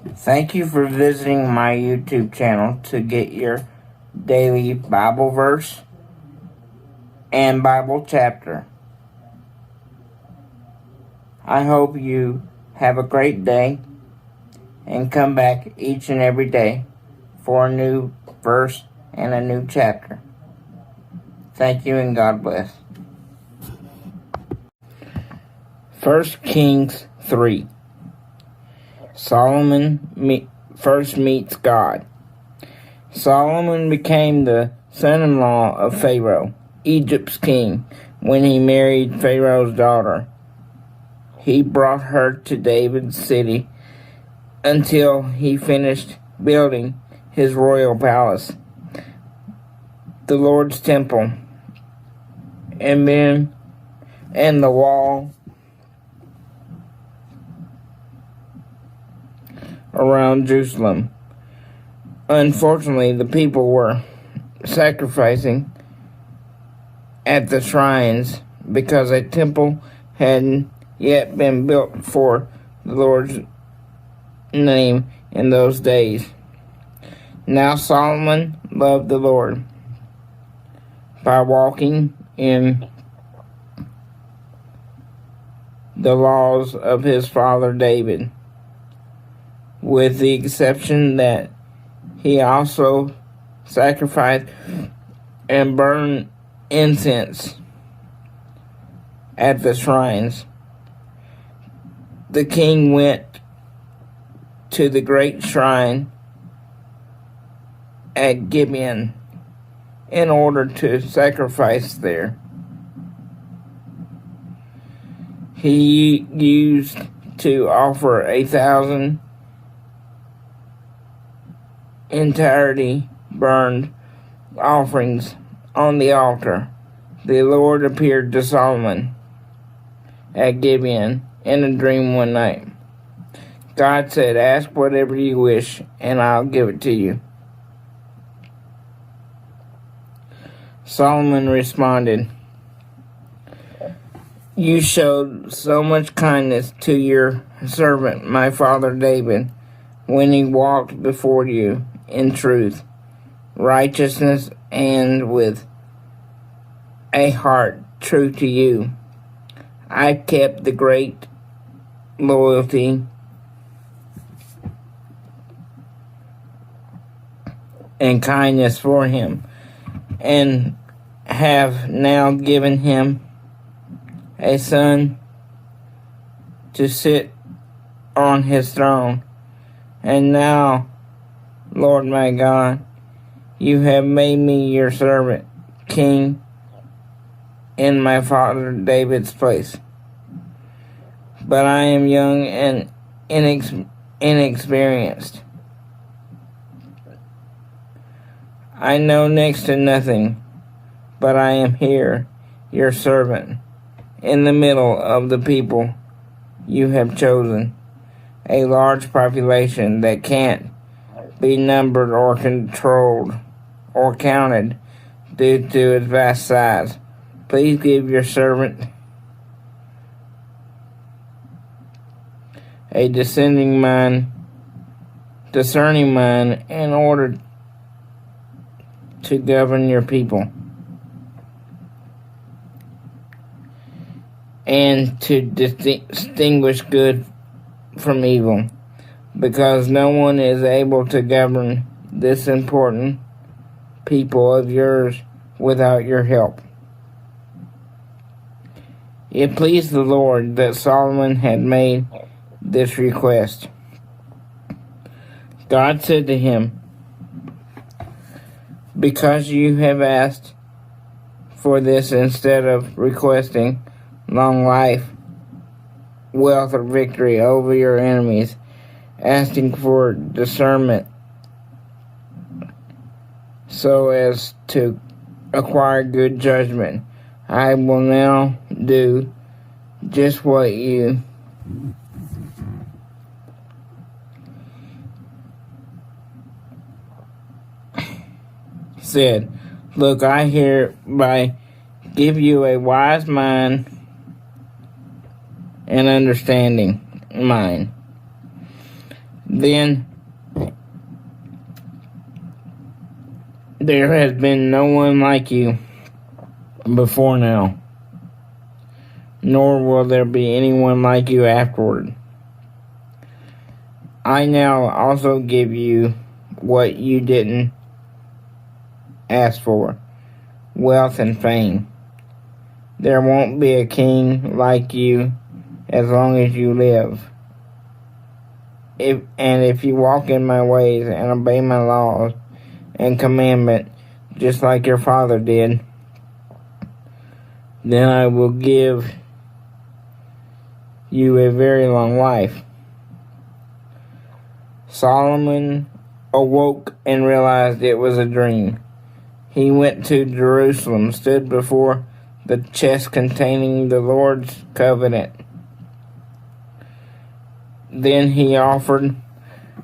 Thank you for visiting my YouTube channel to get your daily Bible verse and Bible chapter. I hope you have a great day and come back each and every day for a new verse and a new chapter. Thank you and God bless. 1 Kings 3. Solomon first meets God. Solomon became the son-in-law of Pharaoh, Egypt's king, when he married Pharaoh's daughter. He brought her to David's city until he finished building his royal palace, the Lord's temple, and the wall around Jerusalem. Unfortunately, the people were sacrificing at the shrines because a temple hadn't yet been built for the Lord's name in those days. Now Solomon loved the Lord by walking in the laws of his father David, with the exception that he also sacrificed and burned incense at the shrines. The king went to the great shrine at Gibeon in order to sacrifice there. He used to offer 1,000 entirety burned offerings on the altar. The Lord appeared to Solomon at Gibeon in a dream one night. God said, "Ask whatever you wish, and I'll give it to you." Solomon responded, "You showed so much kindness to your servant, my father David, when he walked before you in truth, righteousness, and with a heart true to you. I kept the great loyalty and kindness for him, and have now given him a son to sit on his throne. And now, Lord my God, you have made me your servant, king, in my father David's place. But I am young and inexperienced. I know next to nothing, but I am here, your servant, in the middle of the people you have chosen, a large population that can't be numbered or controlled or counted due to its vast size. Please give your servant a discerning mind in order to govern your people and to distinguish good from evil, because no one is able to govern this important people of yours without your help." It pleased the Lord that Solomon had made this request. God said to him, "Because you have asked for this instead of requesting long life, wealth, or victory over your enemies, asking for discernment so as to acquire good judgment, I will now do just what you said. Look, I hereby give you a wise mind and understanding mind. Then there has been no one like you before now, nor will there be anyone like you afterward. I now also give you what you didn't ask for, wealth and fame. There won't be a king like you as long as you live. If you walk in my ways and obey my laws and commandment, just like your father did, then I will give you a very long life. Solomon awoke and realized it was a dream. He went to Jerusalem, stood before the chest containing the Lord's covenant. Then he offered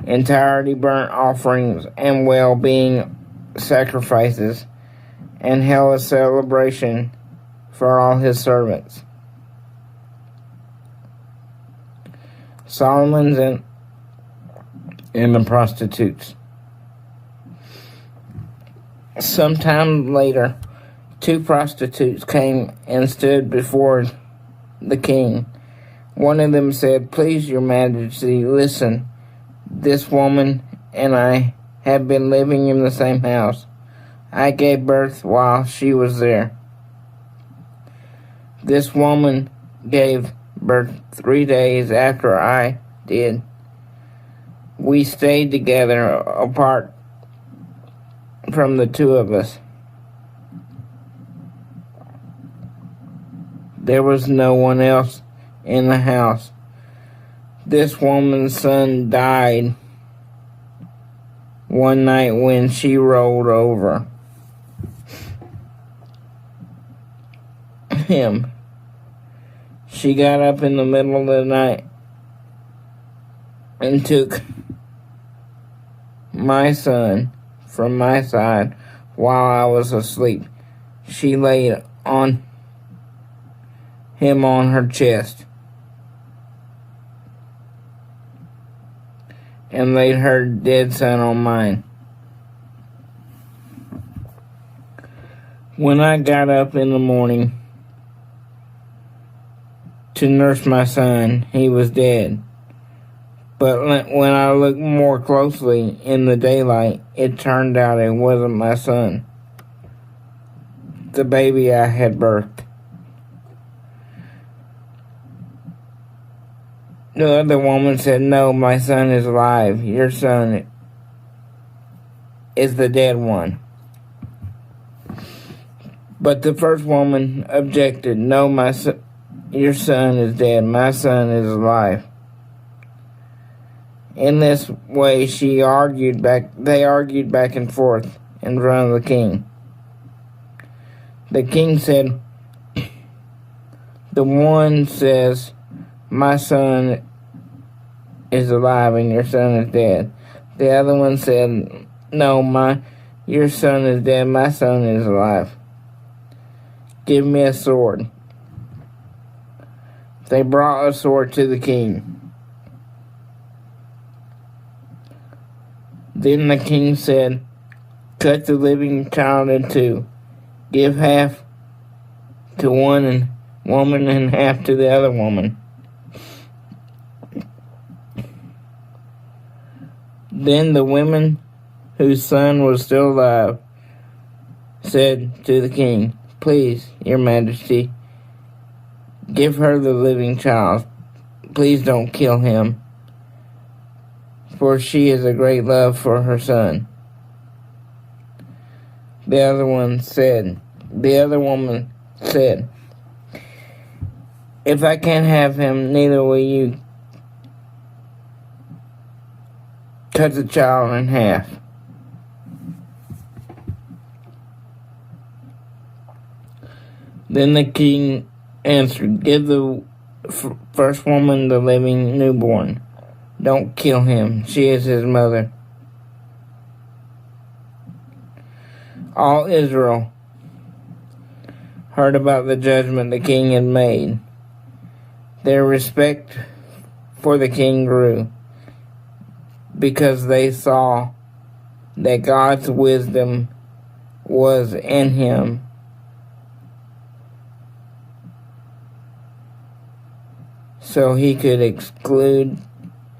entirely burnt offerings and well-being sacrifices, and held a celebration for all his servants. Solomon's and the prostitutes. Sometime later, 2 prostitutes came and stood before the king. One of them said, "Please, your majesty, listen. This woman and I have been living in the same house. I gave birth while she was there. This woman gave birth 3 days after I did. We stayed together apart from the 2 of us. There was no one else in the house. This woman's son died one night when she rolled over him. She got up in the middle of the night and took my son from my side while I was asleep. She laid him on her chest and laid her dead son on mine. When I got up in the morning to nurse my son, he was dead. But when I looked more closely in the daylight, it turned out it wasn't my son, the baby I had birthed. The other woman said, "No, my son is alive. Your son is the dead one." But the first woman objected, "No, your son is dead. My son is alive." In this way, they argued back and forth in front of the king. The king said, "The one says, 'My son is alive and your son is dead.' The other one said, 'No, your son is dead, my son is alive. Give me a sword.' They brought a sword to the king. Then the king said, 'Cut the living child in 2. Give half to one woman and half to the other woman.' Then the women whose son was still alive said to the king, 'Please, your majesty, give her the living child. Please don't kill him, for she has a great love for her son.' The other woman said, 'If I can't have him, neither will you. Cut the child in half.' Then the king answered, 'Give the first woman the living newborn. Don't kill him. She is his mother.' All Israel heard about the judgment the king had made. Their respect for the king grew. because they saw that God's wisdom was in him. So he could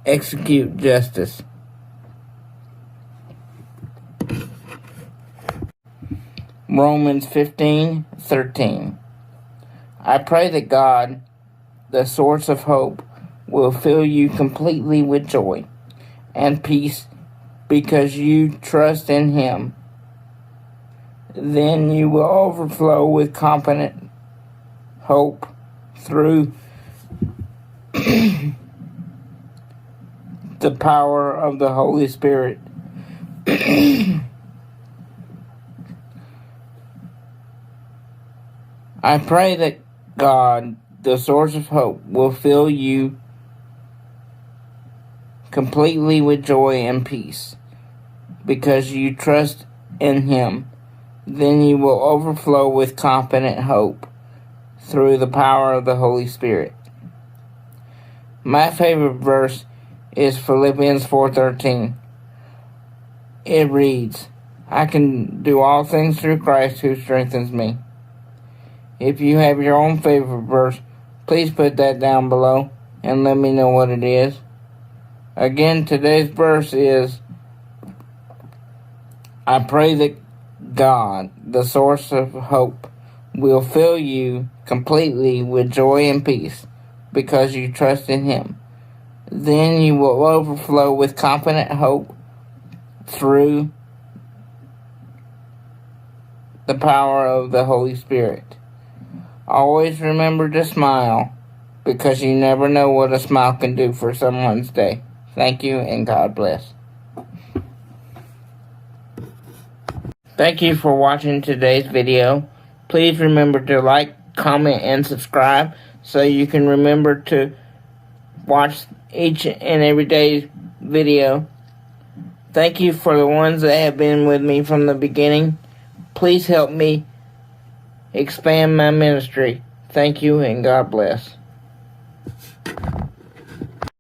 execute justice. Romans 15:13. I pray that God, the source of hope, will fill you completely with joy and peace because you trust in him. Then you will overflow with confident hope through the power of the Holy Spirit. I pray that God, the source of hope, will fill you completely with joy and peace because you trust in him. Then you will overflow with confident hope through the power of the Holy Spirit. My favorite verse is Philippians 4:13. It reads, I can do all things through Christ who strengthens me. If you have your own favorite verse, please put that down below and let me know what it is. Again, today's verse is, I pray that God, the source of hope, will fill you completely with joy and peace because you trust in him. Then you will overflow with confident hope through the power of the Holy Spirit. Always remember to smile because you never know what a smile can do for someone's day. Thank you and God bless. Thank you for watching today's video. Please remember to like, comment, and subscribe so you can remember to watch each and every day's video. Thank you for the ones that have been with me from the beginning. Please help me expand my ministry. Thank you and God bless.